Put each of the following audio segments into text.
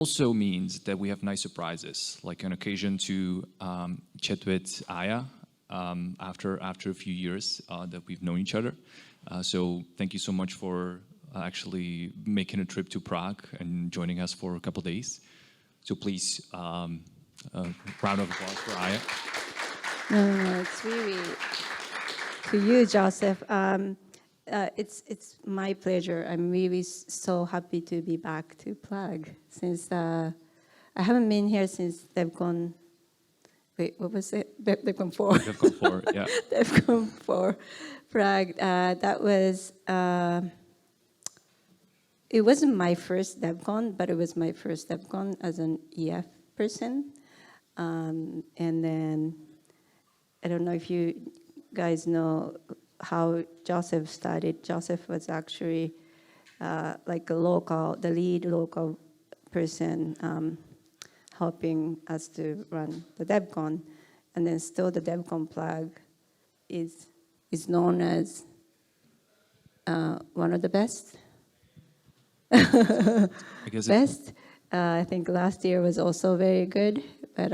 also means that we have nice surprises, like an occasion to chat with Aya after a few years that we've known each other. So thank you so much for actually making a trip to Prague and joining us for a couple of days. So please, round of applause for Aya. No, it's really to you, Joseph. It's my pleasure. I'm really so happy to be back to Prague since I haven't been here since DevCon. Wait, what was it? DevCon 4. DevCon 4, yeah. DevCon 4, Prague. That was. It wasn't my first DevCon, but it was my first DevCon as an EF person, and then I don't know if you guys know how Joseph started. Joseph was actually like the lead local person helping us to run the DevCon. And then still the DevCon Prague is known as one of the best. I guess best. I think last year was also very good, but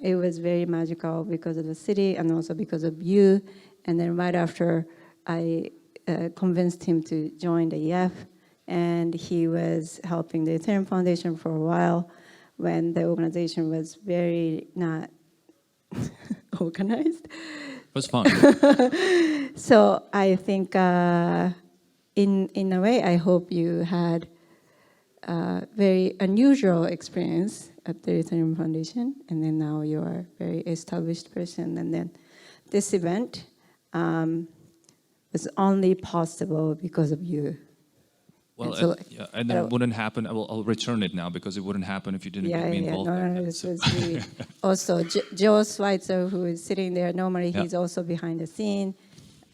it was very magical because of the city and also because of you. And then right after, I convinced him to join the EF, and he was helping the Ethereum Foundation for a while when the organization was very not organized. It was fun. So I think in a way, I hope you had a very unusual experience at the Ethereum Foundation, and then now you are a very established person. And then this event was only possible because of you. Well, and so, yeah, and that wouldn't happen. I'll return it now because it wouldn't happen if you didn't get me involved. No, this was really also Joe Schweitzer, who is sitting there. Normally, he's also behind the scene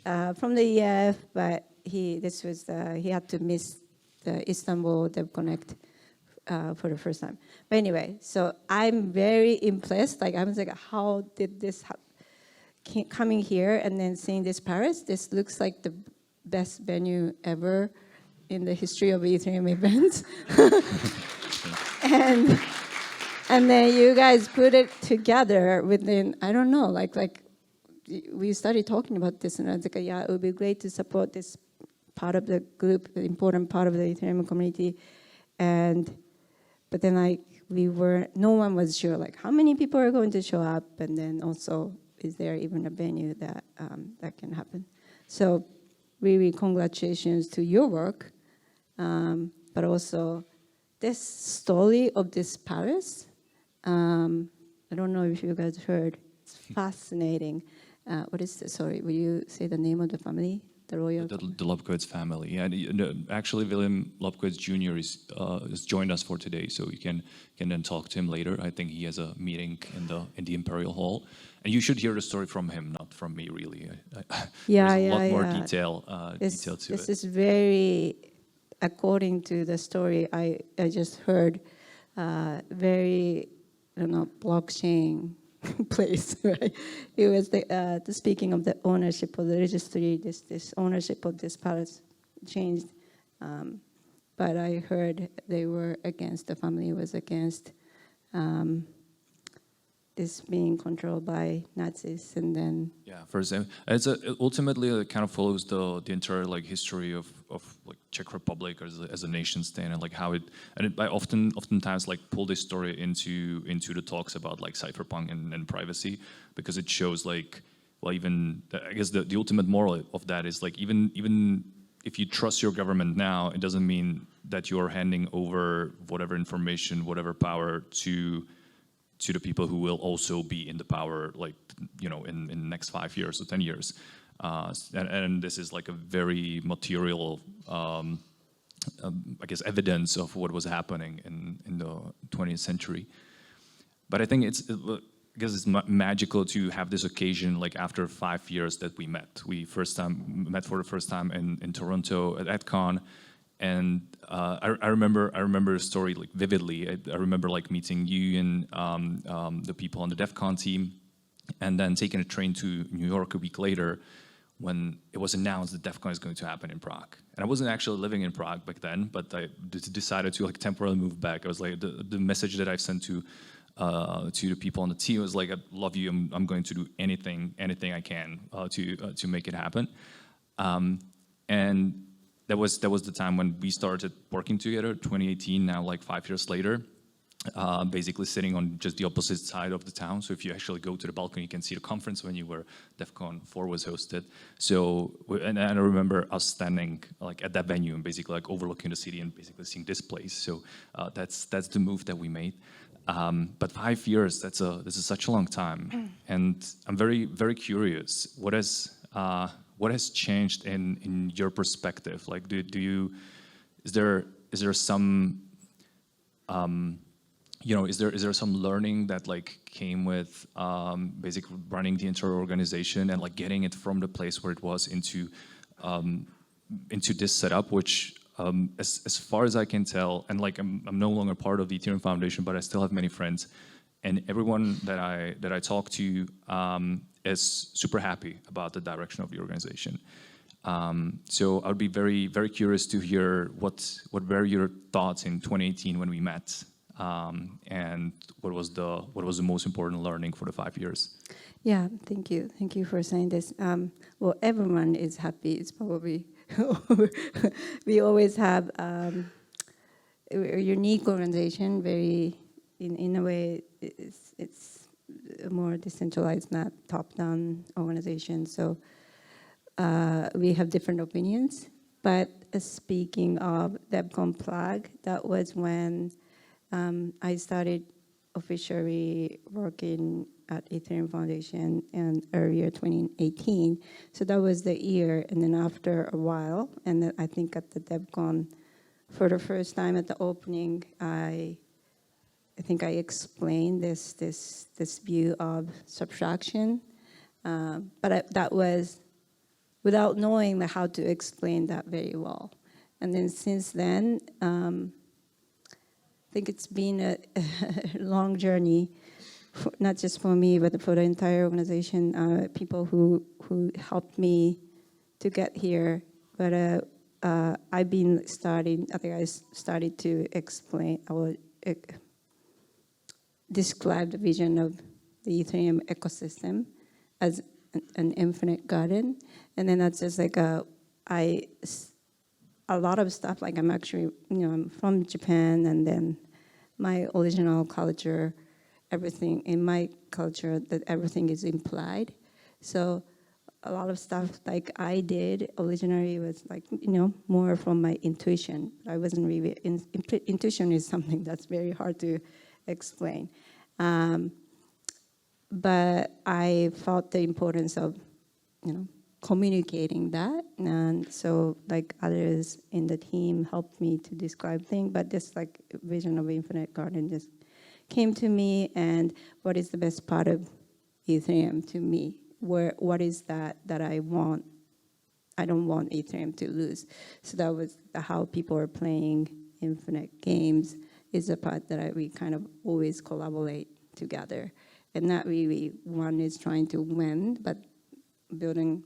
from the EF, but he had to miss the Istanbul DevConnect for the first time. But anyway, so I'm very impressed. Like I was like, how did this happen? Coming here and then seeing this Paris, this looks like the best venue ever in the history of Ethereum events. and then you guys put it together within, I don't know, like we started talking about this, and I was like, yeah, it would be great to support this part of the group, the important part of the Ethereum community. But then no one was sure, like how many people are going to show up, and then also, is there even a venue that can happen? So really congratulations to your work, but also this story of this Paris, I don't know if you guys heard, it's fascinating. What is the, sorry, will you say the name of the family? The royal the Lobkowitz family. Yeah, actually, Willem Lobkowitz Jr. has joined us for today, so you can then talk to him later. I think he has a meeting in the Imperial Hall, and you should hear the story from him, not from me, really. There's a lot more detail to it. This is very, according to the story I just heard, very, I don't know, blockchain place, right? It was the speaking of the ownership of the registry, this ownership of this palace changed. But I heard they were against, the family was against this being controlled by Nazis, and then first ultimately it kind of follows the entire like history of like Czech Republic as a nation state, and like how I oftentimes like pull this story into the talks about like cypherpunk and privacy, because it shows like, well, even I guess the ultimate moral of that is like even if you trust your government now, it doesn't mean that you're handing over whatever information, whatever power to the people who will also be in the power, like, you know, in the next 5 years or 10 years. And this is like a very material, I guess, evidence of what was happening in the 20th century. But I think it's magical to have this occasion, like after 5 years that we met. We met for the first time in Toronto at EdCon. And I remember a story like vividly. I remember like meeting you and the people on the DEF CON team, and then taking a train to New York a week later when it was announced that DEF CON is going to happen in Prague. And I wasn't actually living in Prague back then, but I decided to like temporarily move back. I was like, the message that I sent to the people on the team was like, I love you. I'm going to do anything I can to make it happen. And that was the time when we started working together, 2018. Now, like 5 years later. Basically sitting on just the opposite side of the town. So if you actually go to the balcony, you can see the conference venue where DEF CON 4 was hosted. So, and I remember us standing like at that venue and basically like overlooking the city and basically seeing this place. So that's the move that we made. But 5 years, this is such a long time. And I'm very, very curious, what has changed in your perspective? Like, is there some, is there some learning that like came with basically running the entire organization and like getting it from the place where it was into this setup, which as far as I can tell, and like I'm no longer part of the Ethereum Foundation, but I still have many friends, and everyone that I talk to is super happy about the direction of the organization. So I would be very, very curious to hear what were your thoughts in 2018 when we met. And what was the most important learning for the 5 years? Yeah, thank you. Thank you for saying this. Well, everyone is happy. It's probably, we always have a unique organization, very, in a way, it's a more decentralized, not top-down organization. So we have different opinions. But speaking of DCxPrague, that was when I started officially working at Ethereum Foundation in earlier 2018. So that was the year, and then after a while, and then I think at the DevCon, for the first time at the opening, I think I explained this view of subtraction, but that was without knowing how to explain that very well. And then since then, I think it's been a long journey, not just for me, but for the entire organization, people who helped me to get here. But I think I started to explain, describe the vision of the Ethereum ecosystem as an infinite garden. And then that's just like a lot of stuff, like I'm actually, I'm from Japan, and then my original culture, everything in my culture, that everything is implied. So a lot of stuff like I did originally was like, more from my intuition. I wasn't really, intuition is something that's very hard to explain. But I felt the importance of, communicating that. And so like others in the team helped me to describe things, but this like vision of infinite garden just came to me, and what is the best part of Ethereum to me? What is that I want? I don't want Ethereum to lose. So that was how people are playing infinite games is the part that we kind of always collaborate together. And not really one is trying to win, but building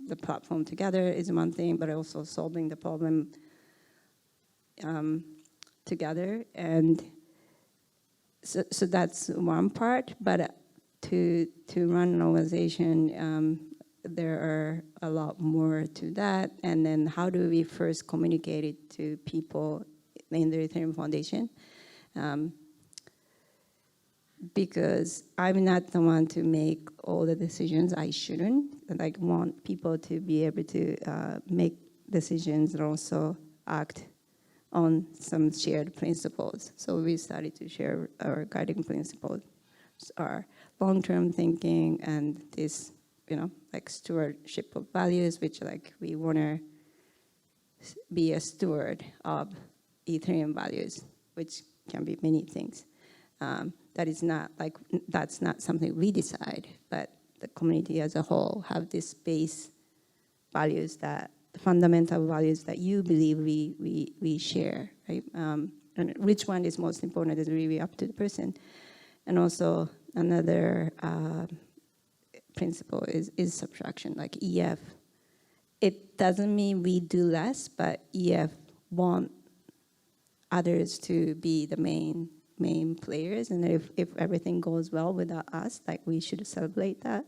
the platform together is one thing, but also solving the problem together. And so that's one part. But to run an organization, there are a lot more to that. And then how do we first communicate it to people in the Ethereum Foundation? Because I'm not the one to make all the decisions. I shouldn't. I want people to be able to make decisions and also act on some shared principles. So we started to share our guiding principles, our long-term thinking, and this, like stewardship of values, which like we want to be a steward of Ethereum values, which can be many things. That's not something we decide, but the community as a whole have this base values, that the fundamental values that you believe we share, right? And which one is most important is really up to the person. And also another principle is subtraction, like EF it doesn't mean we do less, but EF want others to be the main players, and if everything goes well without us, like we should celebrate that.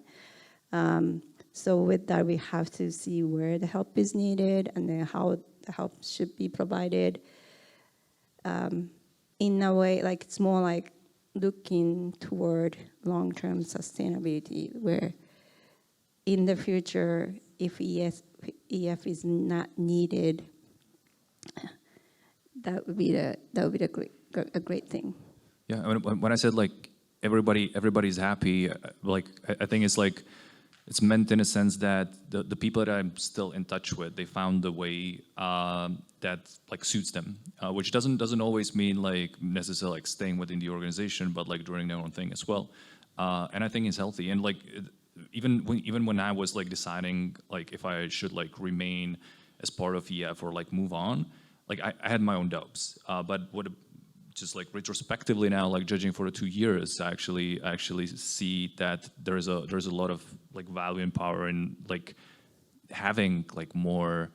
So with that, we have to see where the help is needed and then how the help should be provided. In a way, like it's more like looking toward long-term sustainability, where in the future, if EF is not needed, that would be a great thing. Yeah, when I said like everybody's happy, like I think it's like it's meant in a sense that the people that I'm still in touch with, they found the way that like suits them, which doesn't always mean like necessarily like staying within the organization, but like doing their own thing as well. And I think it's healthy. And like even when I was like deciding like if I should like remain as part of EF or like move on, like I had my own doubts. But what just like retrospectively now, like judging for the 2 years, I actually see that there's a lot of like value and power in like having like more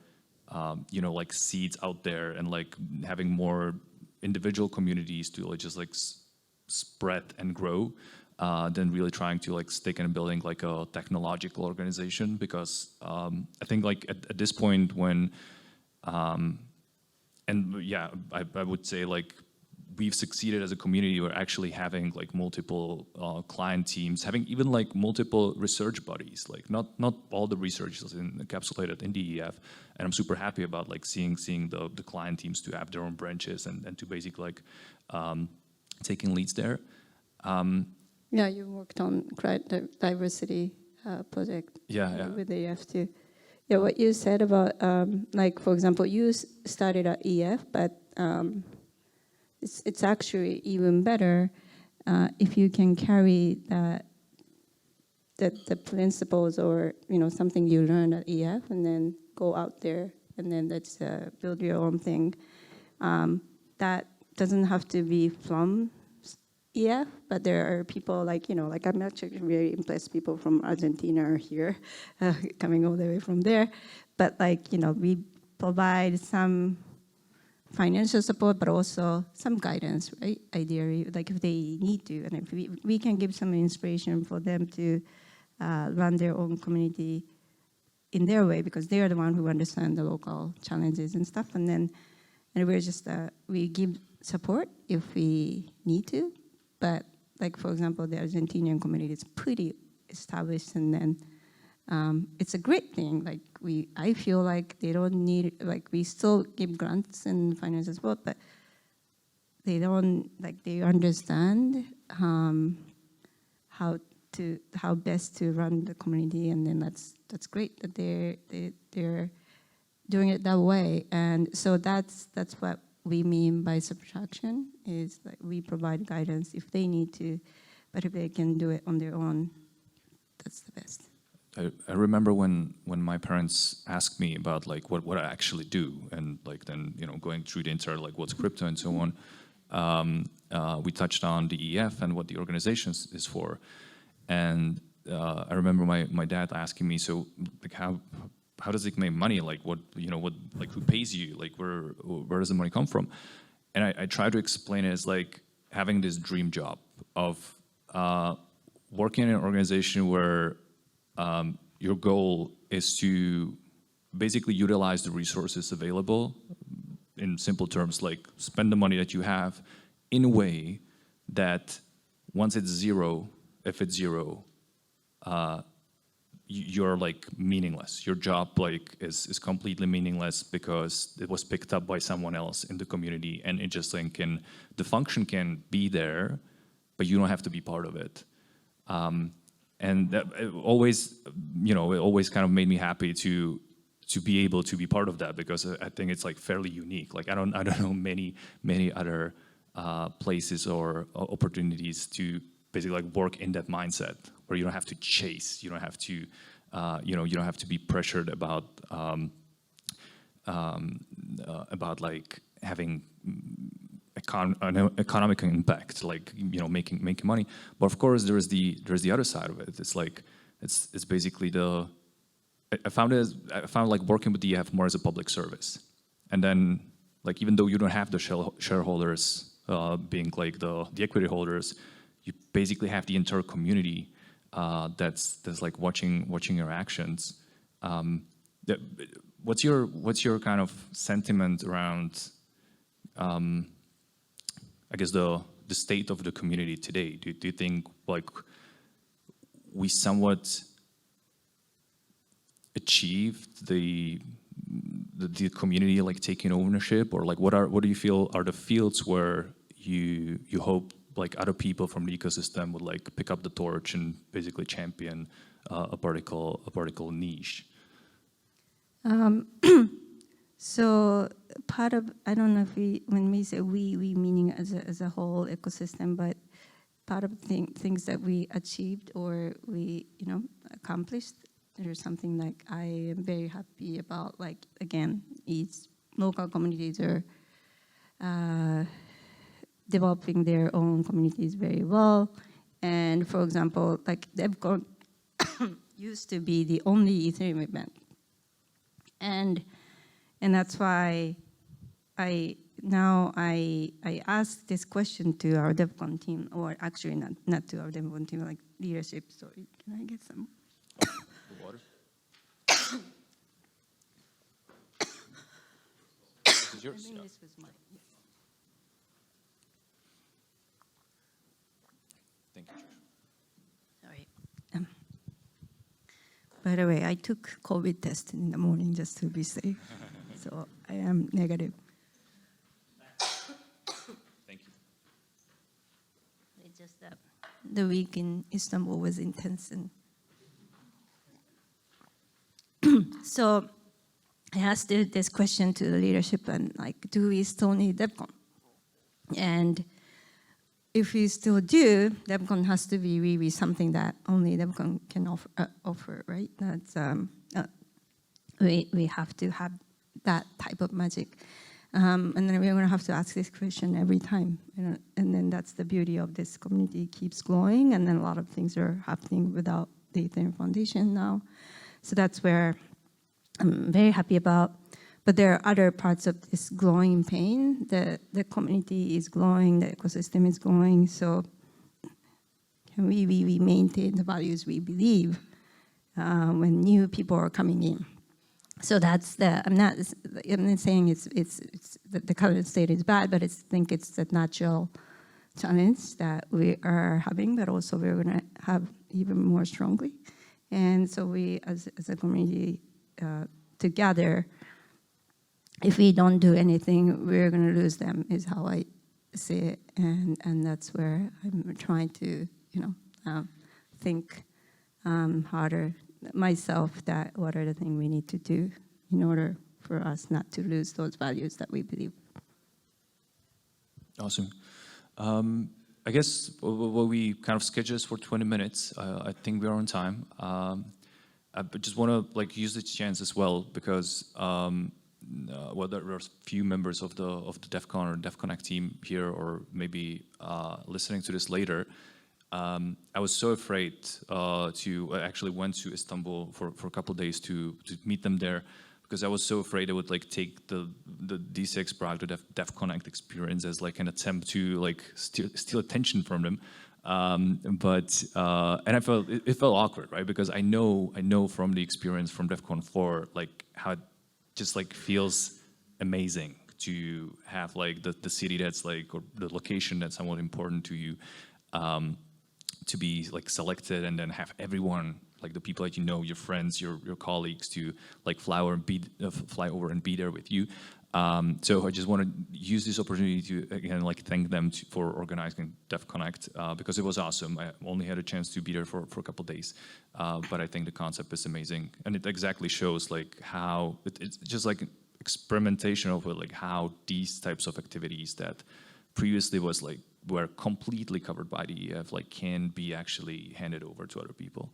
like seeds out there and like having more individual communities to like just like spread and grow than really trying to like stick in building like a technological organization, because I think like at this point when and yeah, I would say like we've succeeded as a community. We're actually having like multiple client teams, having even like multiple research buddies. Like not all the research is encapsulated in DEF, and I'm super happy about like seeing the client teams to have their own branches and to basically like taking leads there. Yeah, you worked on diversity project with EF too. Yeah, what you said about like for example, you started at EF, but it's actually even better if you can carry the principles or something you learned at EF and then go out there and then let's build your own thing. That doesn't have to be from EF, but there are people like I'm actually very impressed. People from Argentina are here, coming all the way from there. But like we provide some financial support, but also some guidance, right? Ideally, like if they need to, and if we can give some inspiration for them to run their own community in their way, because they are the one who understand the local challenges and stuff. And we're just we give support if we need to, but like for example, the Argentinian community is pretty established, and then it's a great thing. Like I feel like they don't need, like we still give grants and financial support, but they don't, like they understand how best to run the community, and then that's great that they're doing it that way. And so that's what we mean by subtraction, is like we provide guidance if they need to, but if they can do it on their own, that's the best. I remember when my parents asked me about like what I actually do, and like then going through the entire like what's crypto and so on. We touched on the EF and what the organization is for, and I remember my dad asking me, so like how does it make money? Like what like who pays you? Like where does the money come from? And I try to explain it as like having this dream job of working in an organization where your goal is to basically utilize the resources available, in simple terms, like spend the money that you have in a way that once it's zero, if it's zero, you're like meaningless. Your job like is completely meaningless because it was picked up by someone else in the community, and it just like the function can be there, but you don't have to be part of it. And that it always kind of made me happy to be able to be part of that, because I think it's like fairly unique. Like I don't know many other places or opportunities to basically like work in that mindset where you don't have to chase, you don't have to you don't have to be pressured about like having an economic impact, like making money. But of course there's the other side of it. It's like it's basically I found like working with DF more as a public service, and then like even though you don't have the shareholders being like the equity holders, you basically have the entire community that's like watching your actions. What's your kind of sentiment around I guess the state of the community today? Do you think like we somewhat achieved the community like taking ownership, or like what do you feel are the fields where you hope like other people from the ecosystem would like pick up the torch and basically champion a particle niche? So part of, I don't know if when we say we meaning as a whole ecosystem, but part of things that we achieved or we accomplished, there's something like I am very happy about. Like again, each local communities are developing their own communities very well. And for example, like DevCon used to be the only Ethereum event. And that's why I asked this question to our DevCon team, or actually not to our DevCon team, like leadership. Sorry, can I get some water? This is yours? I think this was mine. Yes. Thank you. Sorry. By the way, I took COVID test in the morning just to be safe. So I am negative. Thank you. It's just that the week in Istanbul was intense. And so I asked this question to the leadership, and like, do we still need DevCon? And if we still do, DevCon has to be really something that only DevCon can offer, right? That's we have to have that type of magic. And then we're going to have to ask this question every time. And then that's the beauty of this community, keeps growing, and then a lot of things are happening without the Ethereum Foundation now. So that's where I'm very happy about. But there are other parts of this growing pain. The community is growing, the ecosystem is growing. So can we maintain the values we believe when new people are coming in? So that's I'm not saying it's the current state is bad, but I think it's the natural challenge that we are having, but also we're going to have even more strongly. And so we, as a community together, if we don't do anything, we're going to lose them, is how I see it. And that's where I'm trying to, think harder myself, that what are the things we need to do in order for us not to lose those values that we believe. Awesome. I guess what we kind of scheduled for 20 minutes. I think we are on time. I just want to like use this chance as well, because well, there are a few members of the DEF CON or DEF Connect team here, or maybe listening to this later. I was so afraid I actually went to Istanbul for a couple of days to meet them there, because I was so afraid I would like take the DCxPrague, the DEF Connect experience as like an attempt to like steal attention from them. And I felt it felt awkward, right? Because I know from the experience from DEF CON 4, like how it just like feels amazing to have like the city that's like, or the location that's somewhat important to you, to be like selected, and then have everyone, like the people that you know, your friends, your colleagues, to like fly over and be there with you. So I just want to use this opportunity to again like thank them for organizing DEF Connect, because it was awesome. I only had a chance to be there for a couple of days, but I think the concept is amazing, and it exactly shows like how it's just like experimentation of like how these types of activities that previously were completely covered by the EF like can be actually handed over to other people.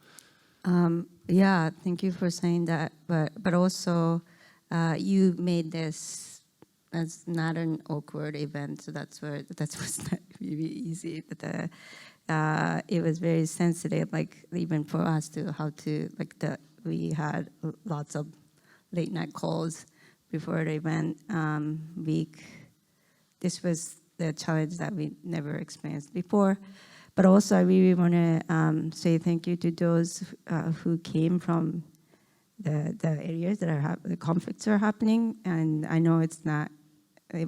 Yeah, thank you for saying that. But also, you made this as not an awkward event, so that was not really easy. But it was very sensitive, like even for us to how to like we had lots of late night calls before the event week. This was the challenge that we never experienced before. But also, I really want to say thank you to those who came from the areas that the conflicts are happening. And I know it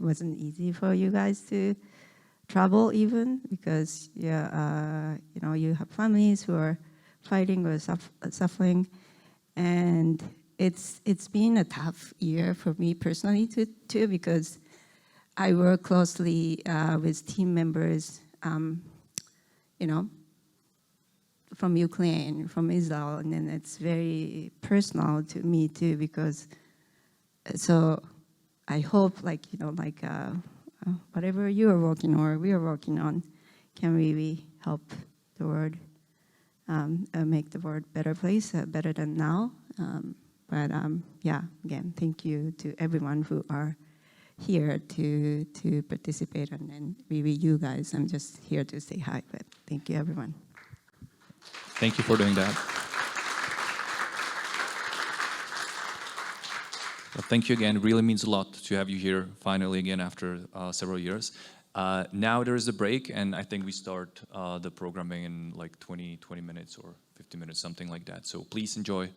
wasn't easy for you guys to travel even because you have families who are fighting or suffering. And it's been a tough year for me personally too because I work closely with team members, from Ukraine, from Israel, and then it's very personal to me too because. So, I hope, whatever you are working or we are working on, can really help the world, make the world a better place, better than now. Again, thank you to everyone who are here to participate, and really you guys. I'm just here to say hi, but thank you, everyone. Thank you for doing that. Well, thank you again. It really means a lot to have you here finally again after several years. Now there is a break, and I think we start the programming in like 20 minutes or 50 minutes, something like that. So please enjoy.